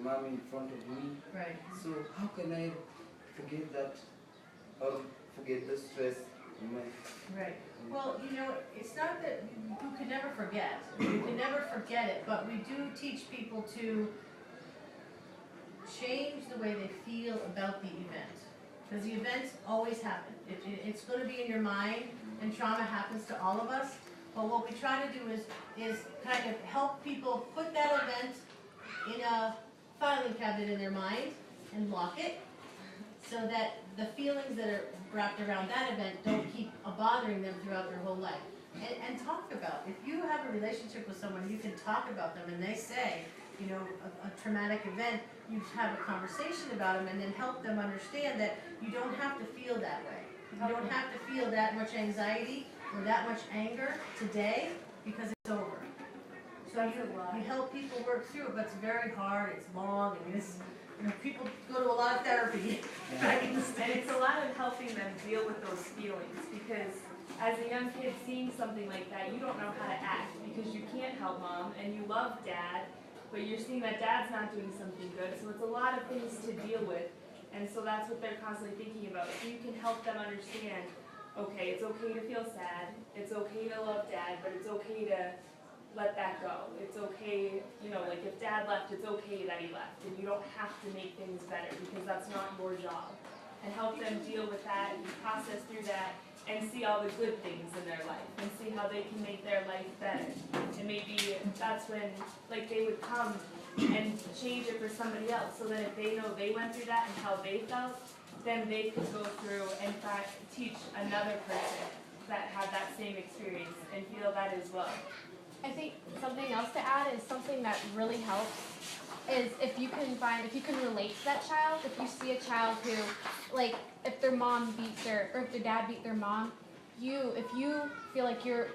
mom in front of me. Right. So how can I forget that or forget the stress in my... Right. Well, you know, it's not that you can never forget. You can never forget it, but we do teach people to change the way they feel about the event. Because the events always happen. It's going to be in your mind, and trauma happens to all of us. But what we try to do is kind of help people put that event in a filing cabinet in their mind and lock it, so that the feelings that are wrapped around that event don't keep bothering them throughout their whole life. And talk about, if you have a relationship with someone, you can talk about them, and they say, you know, a traumatic event, you have a conversation about them, and then help them understand that you don't have to feel that way. You don't have to feel that much anxiety or that much anger today, because it's over. So you help people work through it, but it's very hard, it's long, I mean, it's, you know, people go to a lot of therapy back in the States. And it's a lot of helping them deal with those feelings, because as a young kid seeing something like that, you don't know how to act, because you can't help mom, and you love dad, but you're seeing that dad's not doing something good, so it's a lot of things to deal with, and so that's what they're constantly thinking about. So you can help them understand, okay, it's okay to feel sad, it's okay to love dad, but it's okay to let that go. It's okay, you know, like if dad left, it's okay that he left, and you don't have to make things better, because that's not your job. And help them deal with that and process through that and see all the good things in their life and see how they can make their life better. And maybe that's when, like, they would come and change it for somebody else, so that if they know they went through that and how they felt, then they could go through and teach another person that had that same experience and feel that as well. I think something else to add is something that really helps is if you can relate to that child. If you see a child who, like, if their mom beats or if their dad beat their mom, if you feel like you're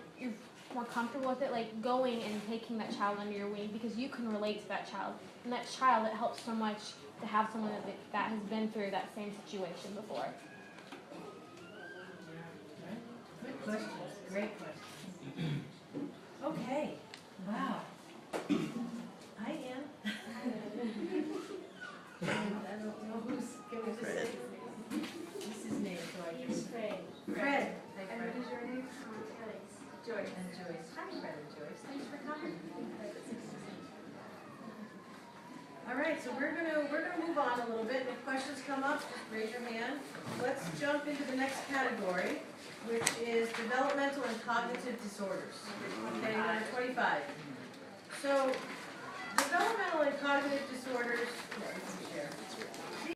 more comfortable with it, like going and taking that child under your wing, because you can relate to that child. And that child, it helps so much to have someone that has been through that same situation before. Good questions, great questions. Okay, wow. Hi, Ann. I don't know who's, can we just say what's his name? So I can... Fred. Fred. Hi, And Fred. what is your name? Joyce. And Joyce. Hi, Fred and Joyce. Thanks for coming. All right, so we're gonna move on a little bit. If questions come up, just raise your hand. Let's jump into the next category, which is developmental and cognitive disorders. Okay, number 25. So, developmental and cognitive